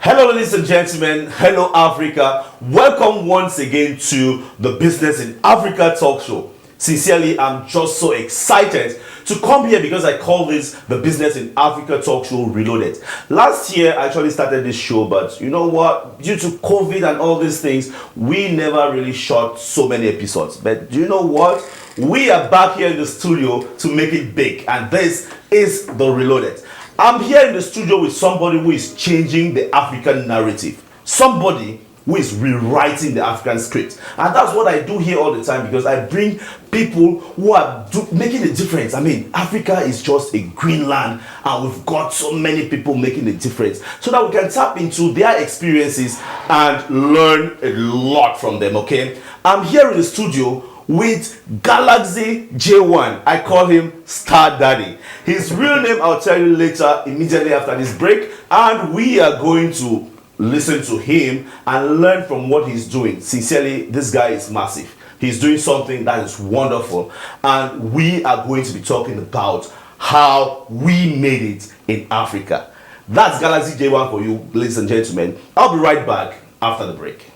Hello, ladies and gentlemen. Hello, Africa. Welcome once again to the Business in Africa talk show. Sincerely, I'm just so excited to come here because I call this the Business in Africa talk show reloaded. Last year, I actually started this show, but you know what? Due to COVID and all these things, we never really shot so many episodes. But do you know what? We are back here in the studio to make it big, and this is the reloaded. I'm here in the studio with somebody who is changing the African narrative. Somebody who is rewriting the African script. And that's what I do here all the time, because I bring people who are making a difference. I mean, Africa is just a green land, and we've got so many people making a difference, so that we can tap into their experiences and learn a lot from them, okay? I'm here in the studio with Galaxy J1. I call him Star Daddy. His real name I'll tell you later, immediately after this break, and we are going to listen to him and learn from what he's doing. Sincerely, this guy is massive. He's doing something that is wonderful, and we are going to be talking about how we made it in Africa. That's Galaxy J1 for you, ladies and gentlemen. I'll be right back after the break.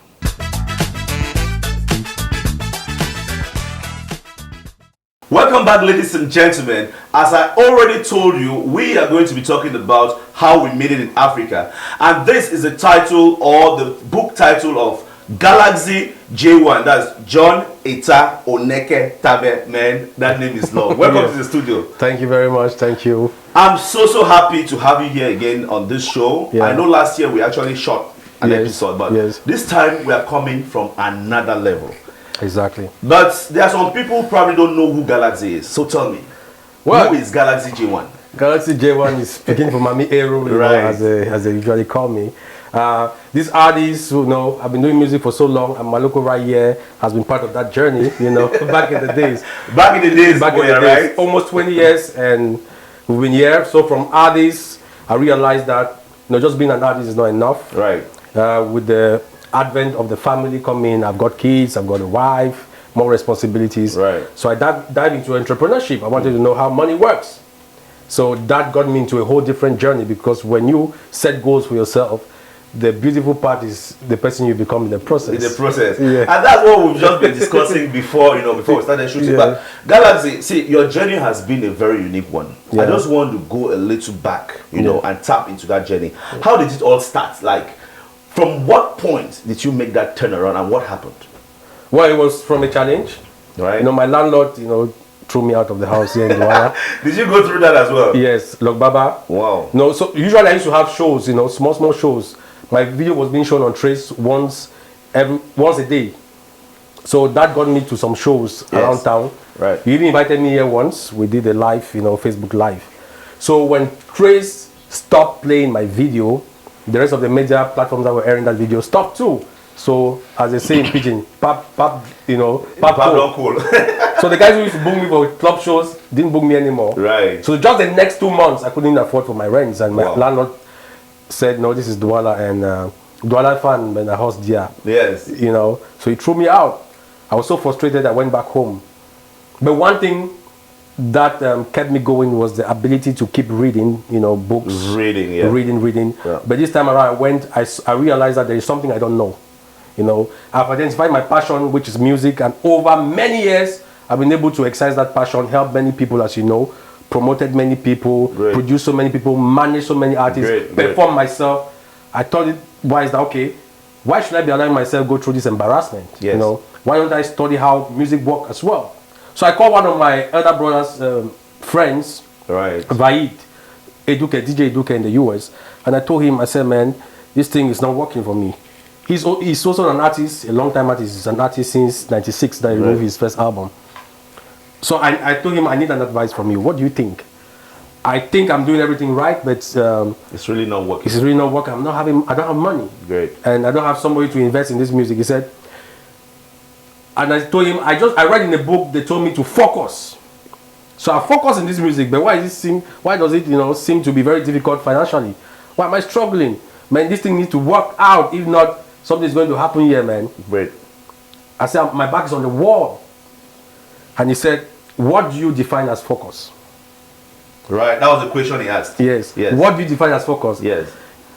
Welcome back, ladies and gentlemen. As I already told you, we are going to be talking about how we made it in Africa. And this is the title, or the book title, of Galaxy J1. That's John Eta Oneke Tabe. Man, that name is long. Welcome to the studio. Thank you very much. Thank you. I'm so happy to have you here again on this show. Yeah. I know last year we actually shot an episode, but this time we are coming from another level. Exactly. But there are some people who probably don't know who Galaxy is. So tell me, who is Galaxy J1? Galaxy J1 is speaking for Mami Aero, right, as they usually call me. These artists who know I've been doing music for so long, and Maloko right here has been part of that journey. You know, back in the days. Right? Almost 20 years, and we've been here. So from artists, I realized that just being an artist is not enough. Right. With the advent of the family coming, I've got kids, I've got a wife, more responsibilities. Right. So I dive into entrepreneurship. I wanted to know how money works. So that got me into a whole different journey, because when you set goals for yourself, the beautiful part is the person you become in the process. Yeah. And that's what we've just been discussing before we started shooting. Yeah. But Galaxy, see, your journey has been a very unique one. Yeah. I just want to go a little back, you know, and tap into that journey. Yeah. How did it all start? Like, from what point did you make that turnaround, and what happened? Well, it was from a challenge. Right. You know, my landlord, threw me out of the house here in Douala. Did you go through that as well? Yes, Lok Baba. Wow. No, so usually I used to have shows, small shows. My video was being shown on Trace once a day. So that got me to some shows around town. Right. He even invited me here once. We did a live, Facebook Live. So when Trace stopped playing my video, the rest of the major platforms that were airing that video stopped too. So, as they say in Pidgin, pap, cool. So the guys who used to book me for club shows didn't book me anymore. Right. So just the next 2 months, I couldn't afford for my rents, and my landlord said, "No, this is Douala, and Douala fan when I house there." Yes. So he threw me out. I was so frustrated. I went back home. But one thing that kept me going was the ability to keep reading, books. Reading. Yeah. But this time around, I realized that there is something I don't know. I've identified my passion, which is music, and over many years, I've been able to exercise that passion, help many people, as you know, promoted many people, produced so many people, managed so many artists, performed myself. I thought it wise that, okay, why should I be allowing myself go through this embarrassment? Yes. Why don't I study how music works as well? So I called one of my elder brother's friends, Vaid, DJ Eduke in the US, and I told him, I said, man, this thing is not working for me. He's also an artist, a long-time artist. He's an artist since '96 that he released his first album. So I told him, I need an advice from you. What do you think? I think I'm doing everything right, but it's really not working. It's really not working. I don't have money. Great. And I don't have somebody to invest in this music. He said, and I told him, I read in the book, they told me to focus. So I focus in this music, but why does it seem to be very difficult financially? Why am I struggling? Man, this thing needs to work out. If not, something's going to happen here, man. Great. I said, my back is on the wall. And he said, what do you define as focus? Right, that was the question he asked. Yes. What do you define as focus? Yes.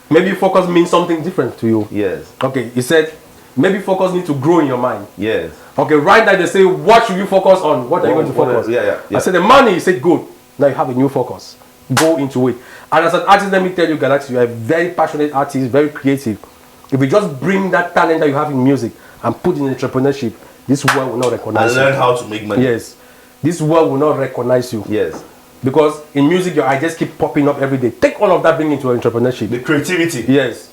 maybe focus means something different to you. Yes. Okay, he said, maybe focus needs to grow in your mind. Yes. Okay, right now they say, what should you focus on? What are you going to focus? Yeah. I said, the money. He said, good. Now you have a new focus. Go into it. And as an artist, let me tell you, Galaxy, you are a very passionate artist, very creative. If you just bring that talent that you have in music and put it in entrepreneurship, this world will not recognize you. And learn how to make money. Yes. This world will not recognize you. Yes. Because in music, your ideas keep popping up every day. Take all of that, bring it into entrepreneurship. The creativity. Yes.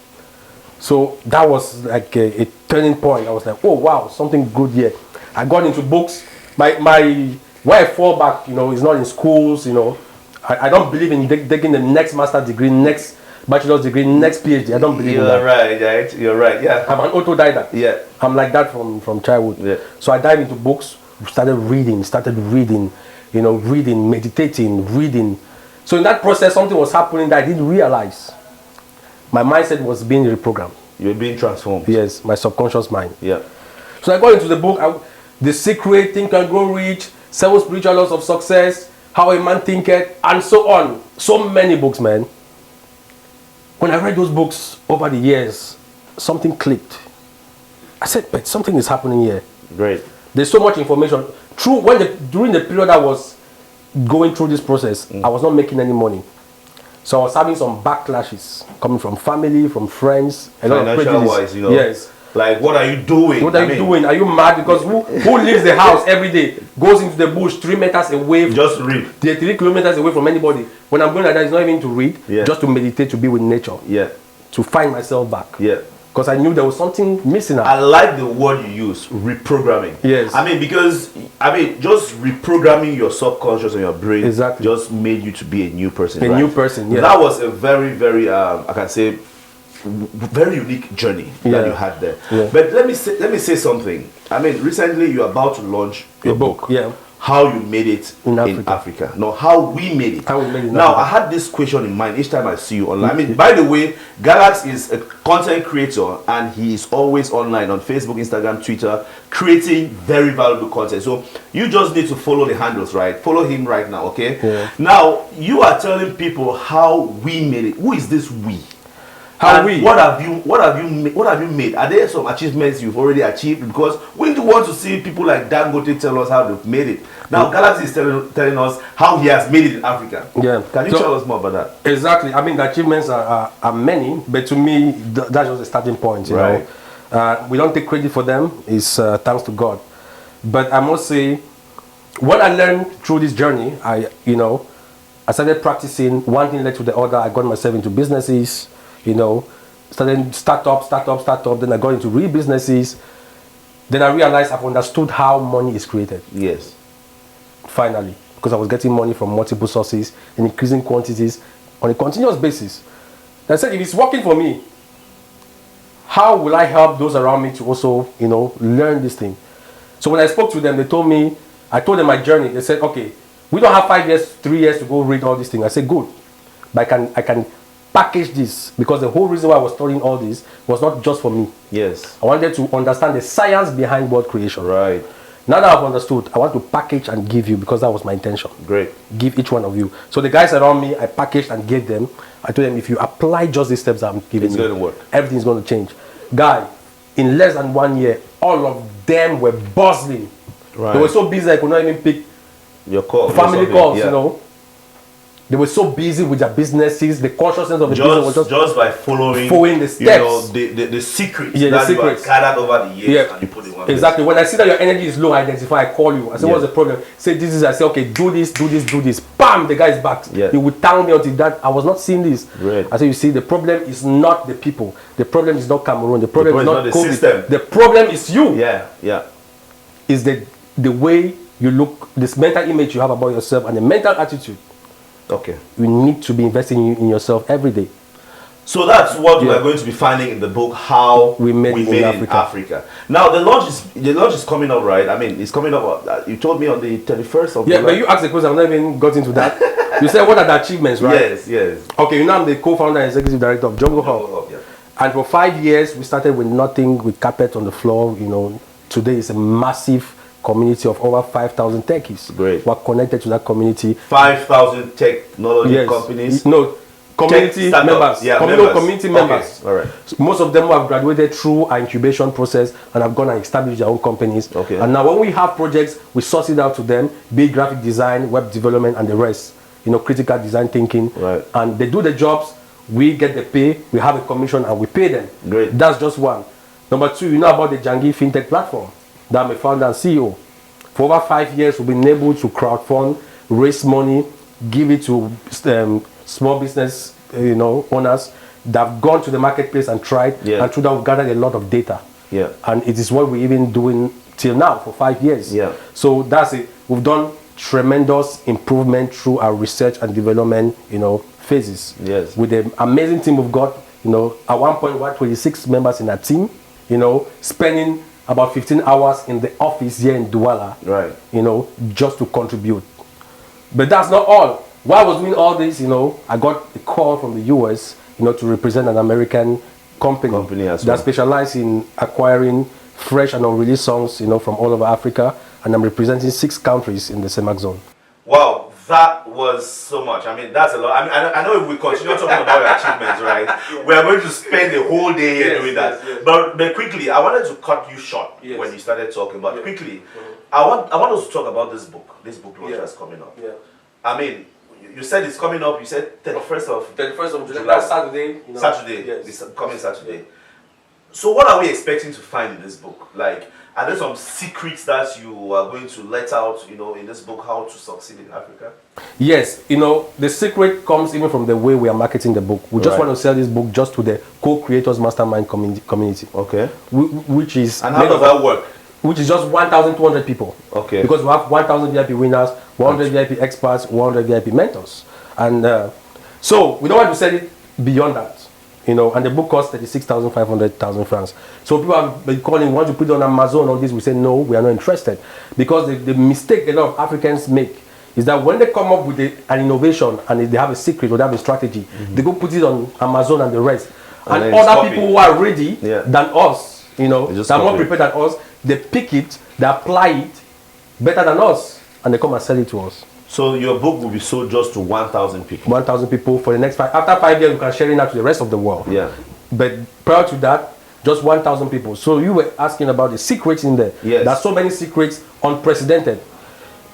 So that was like a turning point. I was like, oh wow, something good here. I got into books. My where I fall back, is not in schools. I don't believe in taking the next master's degree, next bachelor's degree, next PhD. I don't believe in that. You're right. Yeah. I'm an autodidact. Yeah. I'm like that from childhood. Yeah. So I dived into books, started reading, meditating, reading. So in that process, something was happening that I didn't realize. My mindset was being reprogrammed. You were being transformed. Yes, my subconscious mind. Yeah. So I got into the book, The Secret, Think and Grow Rich, 7 Spiritual Laws of Success, How a Man Thinketh, and so on. So many books, man. When I read those books over the years, something clicked. I said, but something is happening here. Great. There's so much information. During the period I was going through this process, I was not making any money. So I was having some backlashes coming from family, from friends, a lot of prejudice. Wise, Yes. Like, what are you doing? What are you doing? Are you mad? Because who leaves the house every day, goes into the bush 3 meters away? Just to read. They're 3 kilometers away from anybody. When I'm going like that, it's not even to read, just to meditate, to be with nature. Yeah. To find myself back. Yeah. Because I knew there was something missing out. I like the word you use, reprogramming. Yes. Because just reprogramming your subconscious and your brain just made you to be a new person. A new person, yeah. That was a very, very, I can say, very unique journey that you had there. Yeah. But let me say something. Recently you're about to launch your book. Yeah. How you made it in Africa. No, how we made it. Now, I had this question in mind each time I see you online. By the way, Galax is a content creator and he is always online on Facebook, Instagram, Twitter, creating very valuable content. So you just need to follow the handles, right? Follow him right now, okay? Yeah. Now, you are telling people how we made it. Who is this we? What have you made? Are there some achievements you've already achieved? Because we do want to see people like Dangote tell us how they've made it. Now, Galaxy is telling us how he has made it in Africa. Yeah. Can you tell us more about that? Exactly. The achievements are many, but to me, that's just a starting point. You know, we don't take credit for them. It's thanks to God. But I must say, what I learned through this journey, I started practicing. One thing led to the other. I got myself into businesses. Started startup. Then I got into real businesses. Then I realized I've understood how money is created. Yes. Finally, because I was getting money from multiple sources in increasing quantities on a continuous basis. I said, if it's working for me, how will I help those around me to also, learn this thing? So when I spoke to them, I told them my journey. They said, okay, we don't have 5 years, 3 years to go read all these things. I said, good, but I can package this, because the whole reason why I was studying all this was not just for me. Yes. I wanted to understand the science behind world creation. Right. Now that I've understood, I want to package and give you, because that was my intention. Great. Give each one of you. So the guys around me, I packaged and gave them. I told them, if you apply just these steps I'm giving you, it's going to work. Everything's going to change. Guy, in less than 1 year, all of them were bustling. Right. They were so busy I could not even pick your call, family calls, They were so busy with their businesses, the consciousness of the business was just by following the steps, the secrets that you have gathered over the years, and you put in one exactly. When I see that your energy is low, I identify, I call you. I say, what's the problem? Say this is. I say, okay, do this. Bam, the guy is back. Yeah. He would tell me until that I was not seeing this. Right. I say, you see, the problem is not the people. The problem is not Cameroon. The problem is not the COVID. system. The problem is you. Yeah. Is the way you look, this mental image you have about yourself, and the mental attitude. Okay. You need to be investing in yourself every day. So that's what we are going to be finding in the book, how we made it in Africa. Now the launch is coming up, right? It's coming up. You told me on the 31st of July. But you asked the question. I've not even got into that. You said, what are the achievements, right? Yes. Okay, I'm the co-founder and executive director of Jungle Hub. Yeah. And for 5 years, we started with nothing, with carpet on the floor. Today is a massive community of over 5,000 techies. Great. We're connected to that community. 5,000 technology companies. No, community members. Yeah, community members. Okay. All right. So most of them who have graduated through our incubation process and have gone and established their own companies. Okay. And now when we have projects, we source it out to them, be it graphic design, web development, and the rest. Critical design thinking. Right. And they do the jobs, we get the pay, we have a commission, and we pay them. Great. That's just one. Number two, you know about the Jangi FinTech platform that I'm a founder and CEO. For over 5 years, we've been able to crowdfund, raise money, give it to small business owners that have gone to the marketplace and tried, and through that we've gathered a lot of data. Yeah. And it is what we're even doing till now for 5 years. Yeah. So that's it. We've done tremendous improvement through our research and development, phases. Yes. With the amazing team we've got, at one point we had 26 members in our team, spending about 15 hours in the office here in Douala, right? Just to contribute. But that's not all. While I was doing all this, I got a call from the US, to represent an American company as well, that specializes in acquiring fresh and unreleased songs, from all over Africa, and I'm representing 6 countries in the CEMAC zone. Wow, that was so much. I mean, that's a lot. I mean, I know if we continue talking about your achievements, right, we are going to spend the whole day here doing that. Yes. But quickly, I wanted to cut you short when you started talking. But quickly, I want us to talk about this book launch that's coming up. Yeah. I mean, you said it's coming up. You said 31st of July. That's Saturday. Saturday. Yes. This coming Saturday. Yeah. So what are we expecting to find in this book? Like, are there some secrets that you are going to let out, in this book, how to succeed in Africa? Yes, the secret comes even from the way we are marketing the book. We just want to sell this book just to the co-creators mastermind community. Okay. Which is... And how does that work? Which is just 1,200 people. Okay. Because we have 1,000 VIP winners, 100 VIP experts, 100 VIP mentors. And so we don't want to sell it beyond that. And the book costs 36,500 francs. So people have been calling, want to put it on Amazon or this, we say no, we are not interested. Because the mistake a lot of Africans make is that when they come up with an innovation and they have a secret or they have a strategy, they go put it on Amazon and the rest. And other people who are ready than us, that are more prepared than us, they pick it, they apply it better than us, and they come and sell it to us. So your book will be sold just to 1,000 people? 1,000 people for the next 5. After 5 years, we can share it out to the rest of the world. Yeah. But prior to that, just 1,000 people. So you were asking about the secrets in there. Yes. There are so many secrets, unprecedented.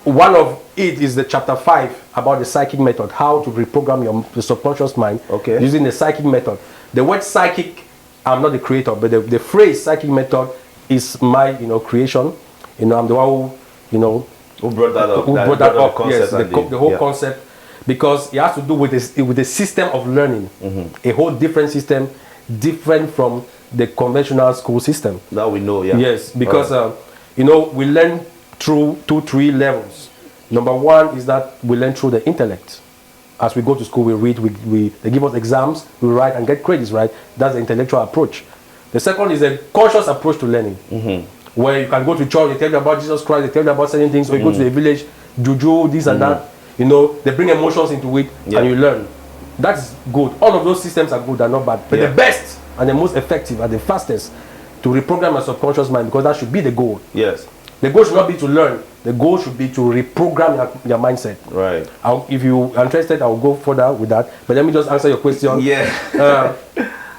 One of it is the chapter 5 about the psychic method, how to reprogram your subconscious mind using the psychic method. The word psychic, I'm not the creator, but the phrase psychic method is my creation. I'm the one who brought that up. Who brought that up? Yes, the whole concept, because it has to do with the system of learning, a whole different system, different from the conventional school system. That we know, Yes, because we learn through 2-3 levels. Number one is that we learn through the intellect. As we go to school, we read, they give us exams, we write and get credits, right? That's the intellectual approach. The second is a conscious approach to learning. Where you can go to church, they tell you about Jesus Christ, they tell you about certain things, or you go to the village, juju, this and that, they bring emotions into it, and you learn. That's good. All of those systems are good, they're not bad. But the best and the most effective and the fastest to reprogram your subconscious mind, because that should be the goal. Yes. The goal should not be to learn. The goal should be to reprogram your mindset. Right. If you are interested, I'll go further with that. But let me just answer your question. Yeah.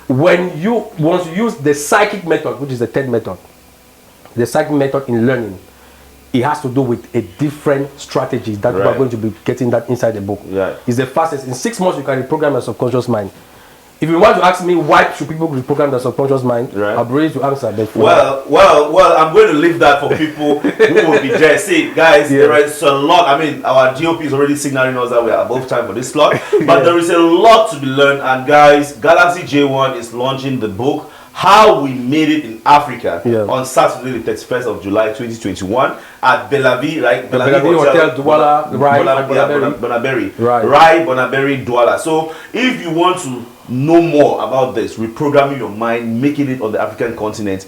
When you want to use the psychic method, which is the third method, the psychic method in learning, it has to do with a different strategy that we are going to be getting that inside the book. Yeah. It's the fastest. In 6 months, you can reprogram your subconscious mind. If you want to ask me why should people reprogram their subconscious mind, I'll be ready to answer. But well, I'm going to leave that for people who will be there. See, guys, there is a lot. I mean, our GOP is already signaling us that we are above time for this slot, but there is a lot to be learned. And guys, Galaxy J1 is launching the book, How We Made It in Africa, on Saturday, the 31st of July, 2021, at Belavie, right? Belavie Hotel, Douala, Bonaberi, Bonaberi, Douala. So, if you want to know more about this, reprogramming your mind, making it on the African continent,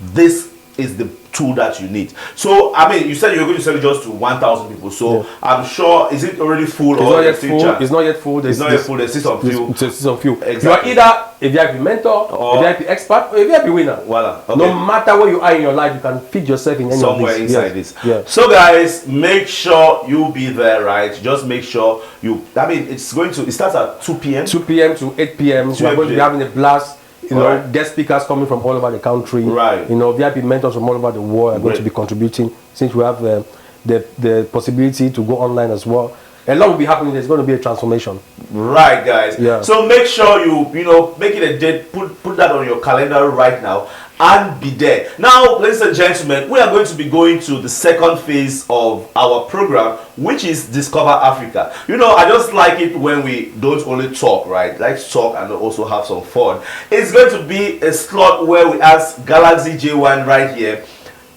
this is the tool that you need. So, I mean, you said you're going to sell it just to 1,000 people. So, I'm sure, is it already full? It's or not yet full. It's not yet full. It's not yet full. There's still some few. There's some few. Exactly. You are either a VIP mentor, a VIP expert, or a VIP winner. Voila. Okay. No matter where you are in your life, you can feed yourself in any somewhere of these. inside this. Yeah. So guys, make sure you be there, right? Just make sure you. I mean, it starts at 2 p.m. 2 p.m. to 8 p.m. We are going to be having a blast. You know, guest speakers coming from all over the country. Right. You know, VIP mentors from all over the world are going to be contributing. Since we have the possibility to go online as well, a lot will be happening. There's going to be a transformation. Right, guys. Yeah. So make sure you know make it a date. Put that on your calendar right now and be there. Now, ladies and gentlemen, we are going to be going to the second phase of our program, which is Discover Africa. You know, I just like it when we don't only talk, right? Like to talk and also have some fun. It's going to be a slot where we ask Galaxy J1 right here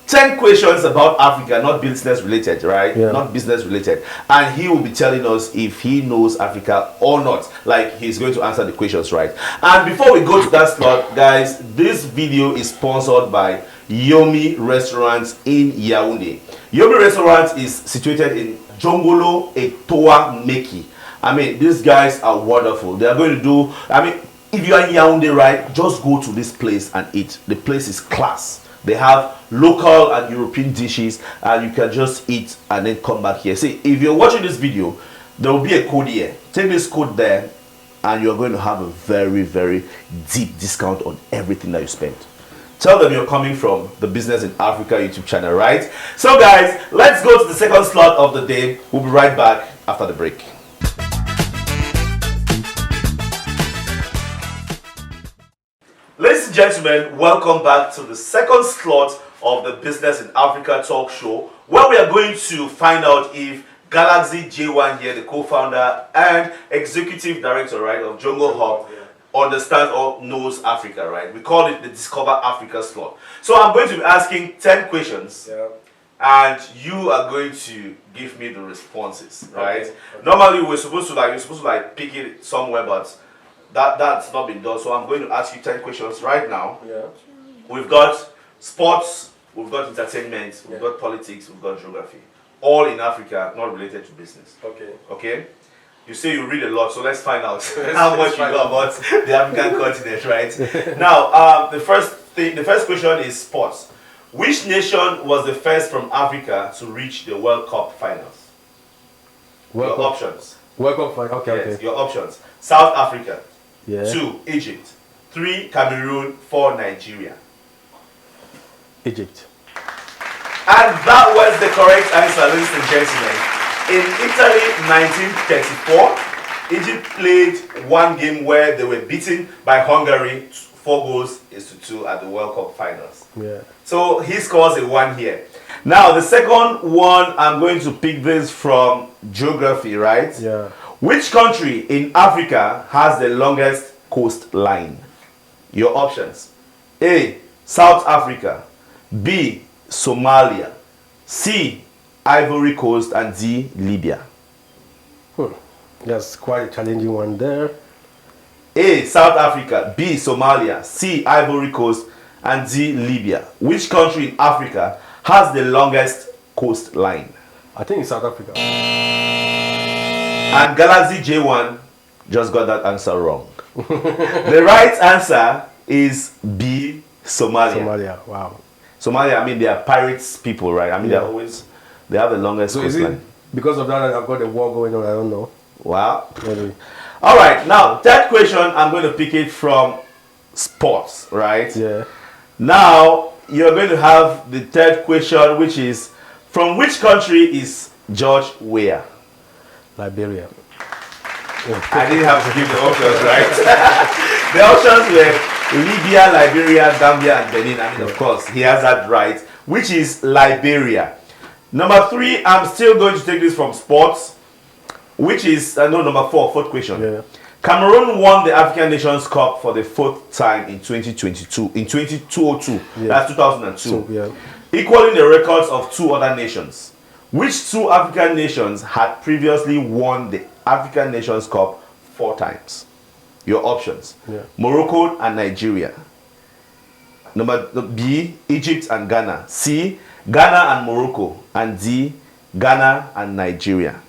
10 questions about Africa, not business related, right? Yeah. Not business related. And he will be telling us if he knows Africa or not. Like, he's going to answer the questions, right? And before we go to that slot, guys, this video is sponsored by Yomi Restaurants in Yaoundé. Yomi Restaurant is situated in Jongolo Etoa Meki. I mean, these guys are wonderful. They are going to do, I mean, if you are in Yaoundé, right, just go to this place and eat. The place is class. They have local and European dishes, and you can just eat and then come back here. See, if you're watching this video, there will be a code here. Take this code there, and you're going to have a very, very deep discount on everything that you spend. Tell them you're coming from the Business in Africa YouTube channel, right? So, guys, let's go to the second slot of the day. We'll be right back after the break. Ladies and gentlemen, welcome back to the second slot of the Business in Africa talk show, where we are going to find out if Galaxy J1 here, the co-founder and executive director, right, of Jungle Hub, understands or knows Africa, right? We call it the Discover Africa slot. So I'm going to be asking 10 questions, and you are going to give me the responses, right? Okay. Normally you're supposed to pick it somewhere, but that's not been done. So I'm going to ask you 10 questions right now. Yeah. We've got sports, we've got entertainment, we've got politics, we've got geography. All in Africa, not related to business. Okay. Okay? You say you read a lot, so let's find out how much you know about the African continent, right? Now, the first question is sports. Which nation was the first from Africa to reach the World Cup finals? Your options. World Cup finals. Okay, yes, okay. Your options. South Africa. Yeah. 2, Egypt. 3, Cameroon. 4, Nigeria. Egypt. And that was the correct answer, ladies and gentlemen. In Italy, 1934, Egypt played one game where they were beaten by Hungary 4-2 at the World Cup finals. Yeah. So he scores a 1 here. Now the second one, I'm going to pick this from geography, right? Yeah. Which country in Africa has the longest coastline? Your options. A, South Africa. B, Somalia. C, Ivory Coast. And D, Libya. That's quite a challenging one there. A, South Africa. B, Somalia. C, Ivory Coast. And D, Libya. Which country in Africa has the longest coastline? I think it's South Africa. And Galaxy J1 just got that answer wrong. The right answer is B, Somalia. Somalia, wow. Somalia, I mean, they are pirates people, right? I mean, they have the longest coastline. Is it because of that I've got a war going on? I don't know. Wow. Maybe. All right, now, third question, I'm going to pick it from sports, right? Yeah. Now, you're going to have the third question, which is, from which country is George Weah? Liberia. I didn't have to give the options, right? The options were Libya, Liberia, Gambia, and Benin. I mean, of course, he has that right, which is Liberia. Number 3, I'm still going to take this from sports, which is, number 4, fourth question. Yeah. Cameroon won the African Nations Cup for the 4th time in 2022, in 2002, yeah. That's 2002, so, yeah. Equaling the records of 2 other nations. Which 2 African nations had previously won the African Nations Cup 4 times? Your options. Yeah. Morocco and Nigeria. Number B, Egypt and Ghana. C, Ghana and Morocco. And D, Ghana and Nigeria.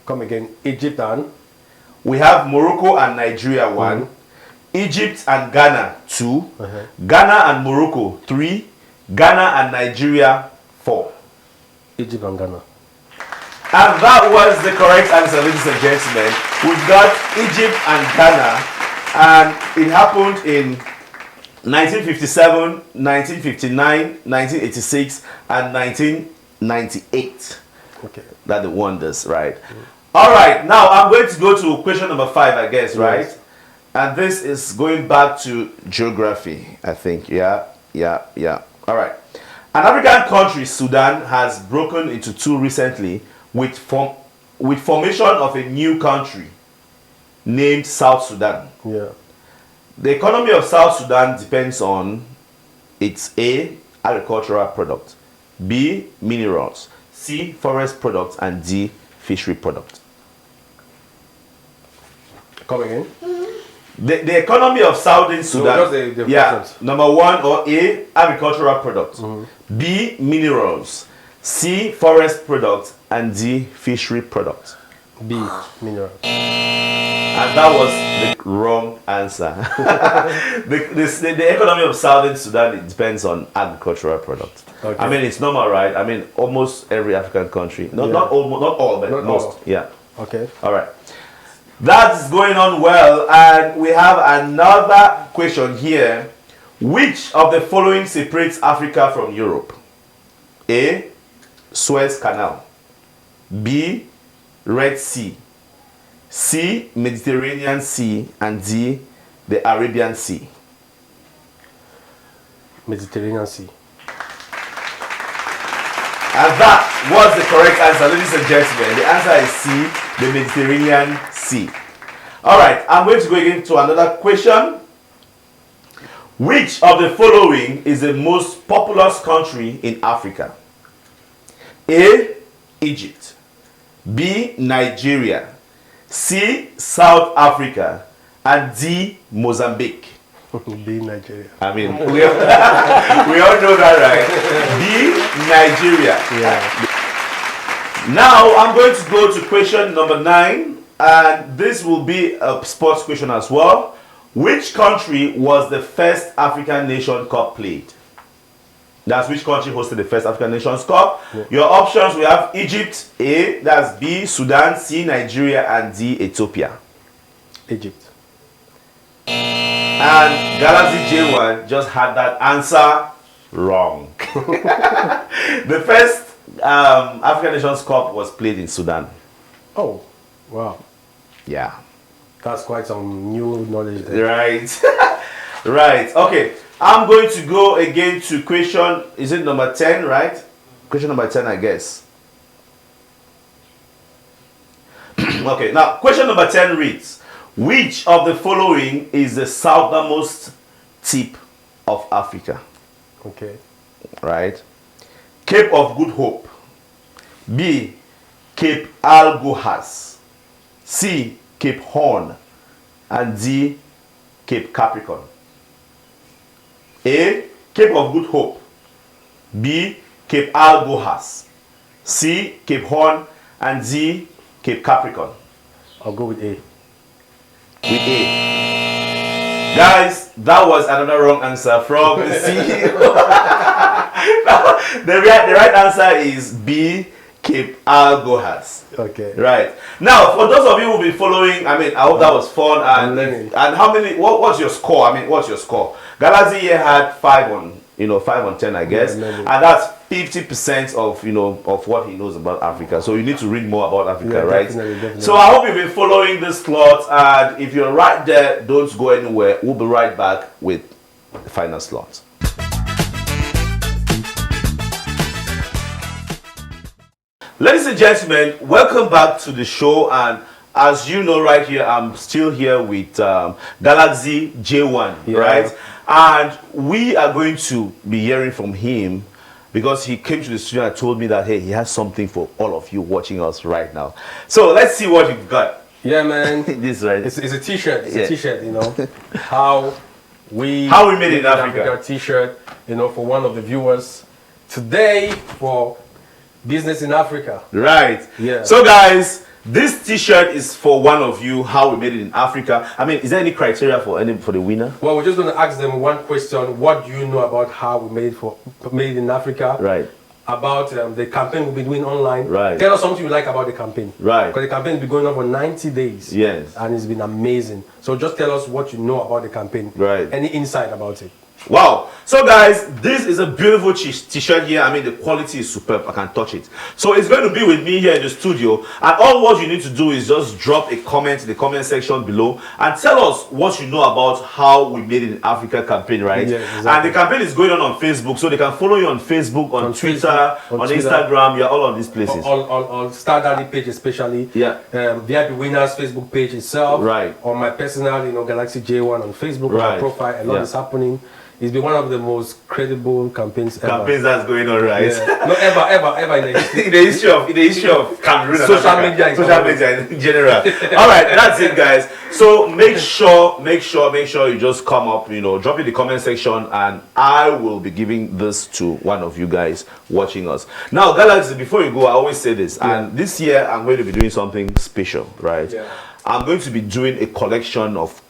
Come again. Egypt and? We have Morocco and Nigeria 1. Egypt and Ghana 2. Ghana and Morocco 3. Ghana and Nigeria 4. Egypt and Ghana. And that was the correct answer, ladies and gentlemen. We've got Egypt and Ghana, and it happened in 1957, 1959, 1986, and 1998. Okay. That the wonders, right? All right, now I'm going to go to question number 5, I guess, right? Yes. And this is going back to geography, I think. Yeah. All right. An African country, Sudan, has broken into 2 recently with formation of a new country named South Sudan. Yeah. The economy of South Sudan depends on its A, agricultural product, B, minerals, C, forest products, and D, fishery product. Come again. The economy of Southern Sudan. The yeah. Number 1 or A, agricultural products, B, minerals, C, forest products, and D, fishery products. B, mineral. And that was the wrong answer. the economy of Southern Sudan, it depends on agricultural products. Okay. I mean, it's normal, right? I mean, almost every African country, not all, but Not most. all. Yeah. Okay. All right. That's going on well, and we have another question here. Which of the following separates Africa from Europe? A, Suez Canal. B, Red Sea. C, Mediterranean Sea. And D, the Arabian Sea. Mediterranean Sea. And that was the correct answer, ladies and gentlemen. The answer is C, the Mediterranean Sea. All right, I'm going to go again to another question. Which of the following is the most populous country in Africa? A, Egypt. B, Nigeria. C, South Africa. And D, Mozambique. B, Nigeria. I mean, we all know that, right? B, Nigeria. Yeah. Now, I'm going to go to question number 9. And this will be a sports question as well. Which country was the first African Nation Cup played? That's which country hosted the first African Nations Cup. Yeah. Your options, we have Egypt, A, that's B, Sudan, C, Nigeria, and D, Ethiopia. Egypt. And Galaxy J1 just had that answer wrong. The first African Nations Cup was played in Sudan. Oh, wow. Yeah. That's quite some new knowledge there. Right. Right. Okay. I'm going to go again to question, is it number 10, right? Question number 10, I guess. Okay, now question number 10 reads, which of the following is the southernmost tip of Africa? Okay. Right. Cape of Good Hope. B, Cape Algohas. C, Cape Horn. And D, Cape Capricorn. A, Cape of Good Hope. B, Cape Algohas. C, Cape Horn. And D, Cape Capricorn. I'll go with A. With A. Guys, that was another wrong answer from the CEO. The right answer is B, Cape Algohas. Okay. Right. Now, for those of you who will be following, I mean, I hope that was fun. And how many, what's your score? I mean, what's your score? Galaxy here had 5 on 10, I guess. Yeah, and that's 50% of, of what he knows about Africa. So you need to read more about Africa, right? Definitely. So I hope you've been following this slot. And if you're right there, don't go anywhere. We'll be right back with the final slot. Ladies and gentlemen, welcome back to the show, and as you know right here, I'm still here with Galaxy J1, right? And we are going to be hearing from him because he came to the studio and told me that, hey, he has something for all of you watching us right now. So let's see what you've got. Yeah, man. This right. It's a t-shirt. It's a t-shirt, How How we made it in Africa T-shirt, you know, for one of the viewers today for Business in Africa. Right. Yeah. So guys, this T-shirt is for one of you. How we made it in Africa. I mean, is there any criteria for the winner? Well, we're just going to ask them one question. What do you know about how we made it in Africa? Right. About the campaign we've been doing online. Right. Tell us something you like about the campaign. Right. Because the campaign has been going on for 90 days. Yes. And it's been amazing. So just tell us what you know about the campaign. Right. Any insight about it. Wow. So guys, this is a beautiful t-shirt here. I mean, the quality is superb. I can touch it. So it's going to be with me here in the studio. And all what you need to do is just drop a comment in the comment section below and tell us what you know about how we made it in Africa campaign, right? Yeah, exactly. And the campaign is going on Facebook. So they can follow you on Facebook, on Twitter, Facebook, on Instagram. You're all on these places. On Star Daddy page especially. Yeah. VIP Winners Facebook page itself. Right. On my personal, you know, Galaxy J1 on Facebook, Right. on my profile. A lot is happening. It's been one of the most credible campaints ever. Campaigns that's going on, right? Yeah. No, ever in the history. in the history of Cameroon, social media in general. All right, that's it, guys. So make sure you just come up, you know, drop in the comment section, and I will be giving this to one of you guys watching us. Now, Galaxy, before you go, I always say this, and this year I'm going to be doing something special, right? Yeah. I'm going to be doing a collection of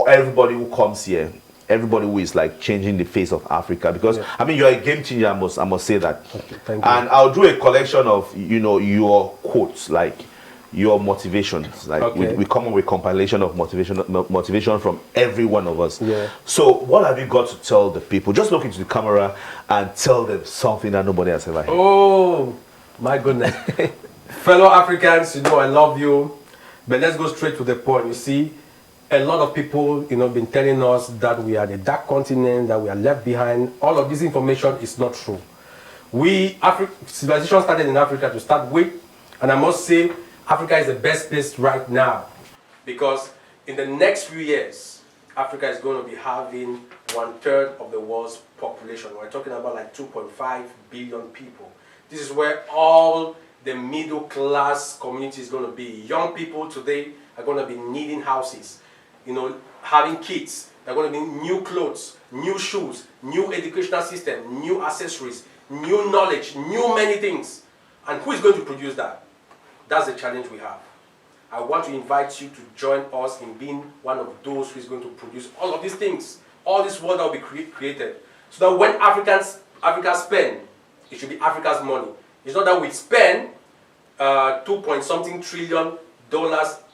everybody who comes here. Everybody who is like changing the face of Africa, because I mean, you're a game changer. I must say that. Okay, thank you. And I'll do a collection of, you know, your quotes, like your motivations. Like we come up with compilation of motivation from every one of us. Yeah. So what have you got to tell the people? Just look into the camera and tell them something that nobody has ever heard. Oh my goodness. Fellow Africans, you know I love you, but let's go straight to the point. You see, a lot of people, you know, been telling us that we are the dark continent, that we are left behind. All of this information is not true. Civilization started in Africa to start with, and I must say, Africa is the best place right now, because in the next few years, Africa is going to be having 1/3 of the world's population. We're talking about like 2.5 billion people. This is where all the middle class community is going to be. Young people today are going to be needing houses, you know, having kids. They're going to be new clothes, new shoes, new educational system, new accessories, new knowledge, new many things. And who is going to produce that? That's the challenge we have. I want to invite you to join us in being one of those who is going to produce all of these things, all this world that will be created. So that when Africa spend, it should be Africa's money. It's not that we spend $2.something trillion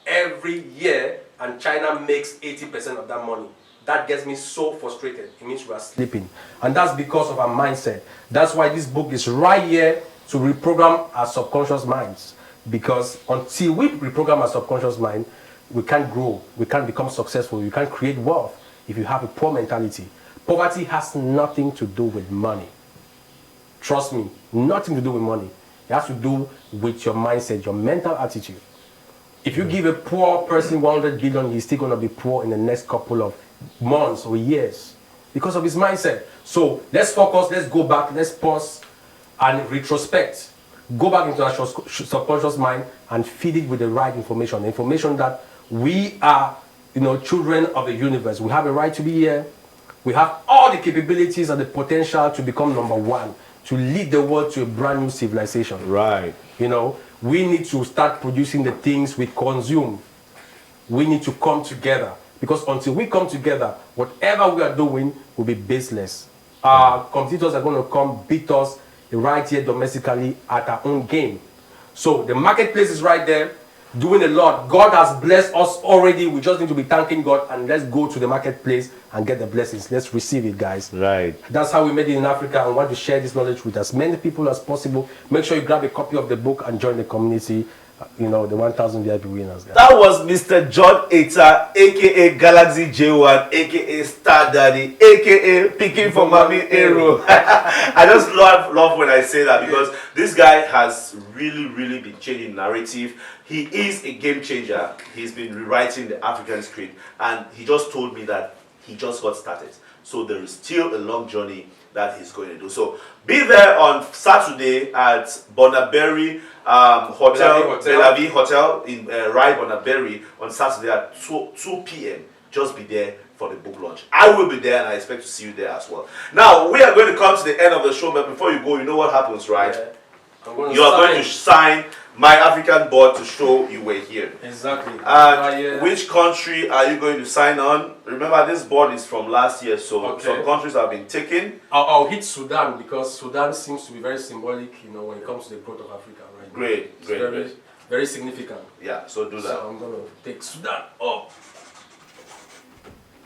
every year and China makes 80% of that money. That gets me so frustrated. It means we are sleeping. And that's because of our mindset. That's why this book is right here to reprogram our subconscious minds. Because until we reprogram our subconscious mind, we can't grow, we can't become successful, we can't create wealth if you have a poor mentality. Poverty has nothing to do with money. Trust me, nothing to do with money. It has to do with your mindset, your mental attitude. If you give a poor person 100 billion, he's still going to be poor in the next couple of months or years because of his mindset. So let's focus, let's go back, let's pause and retrospect. Go back into our subconscious mind and feed it with the right information. The information that we are, you know, children of the universe. We have a right to be here. We have all the capabilities and the potential to become number one, to lead the world to a brand new civilization. Right. You know, we need to start producing the things we consume. We need to come together, because until we come together, whatever we are doing will be baseless. Our competitors are going to come beat us right here domestically at our own game. So the marketplace is right there, doing a lot. God has blessed us already. We just need to be thanking God, and let's go to the marketplace and get the blessings. Let's receive it, guys. Right. That's how we made it in Africa, and want to share this knowledge with as many people as possible. Make sure you grab a copy of the book and join the community. You know, the 1,000 VIP winners, guys. That was Mr. John Eta, aka Galaxy J1, aka Star Daddy, aka Picking for Mommy Aero. I just love when I say that, because this guy has really been changing narrative. He is a game changer. He's been rewriting the African script, and he just told me that he just got started. So there is still a long journey that he's going to do. So be there on Saturday at Bonaberi Belavie Hotel in Bonaberi on Saturday at 2 p.m. Just be there for the book launch. I will be there and I expect to see you there as well. Now, we are going to come to the end of the show, but before you go, you know what happens, right? Yeah. You are going to sign my African board to show you were here. Exactly. And which country are you going to sign on? Remember, this board is from last year, so some countries have been taken. I'll hit Sudan because Sudan seems to be very symbolic, you know, when it comes to the growth of Africa, right? Great, great. Very significant. Yeah, so do that. So I'm going to take Sudan up.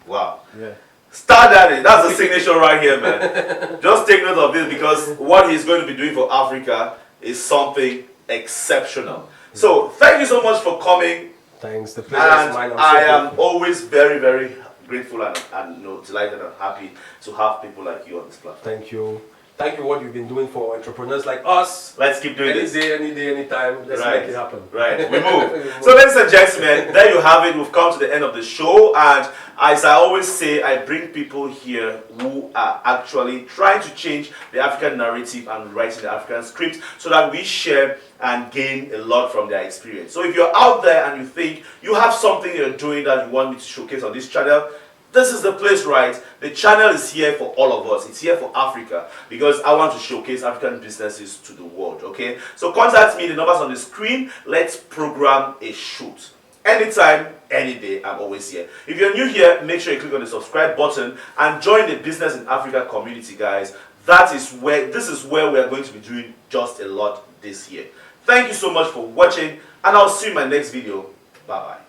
Wow. Yeah. Start that. That's the signature right here, man. Just take note of this because what he's going to be doing for Africa is something exceptional. So thank you so much for coming. Thanks. The pleasure is mine. I am always very, very grateful and you know, delighted and happy to have people like you on this platform. Thank you. Thank you what you've been doing for entrepreneurs like us. Let's keep doing this. Any day, anytime. Let's make it happen. Right. We move. So ladies and gentlemen, there you have it. We've come to the end of the show, and as I always say, I bring people here who are actually trying to change the African narrative and writing the African script so that we share and gain a lot from their experience. So if you're out there and you think you have something you're doing that you want me to showcase on this channel, this is the place, right? The channel is here for all of us. It's here for Africa because I want to showcase African businesses to the world, okay? So contact me, the numbers on the screen. Let's program a shoot. Anytime, any day, I'm always here. If you're new here, make sure you click on the subscribe button and join the Business in Africa community, guys. This is where we are going to be doing just a lot this year. Thank you so much for watching, and I'll see you in my next video. Bye-bye.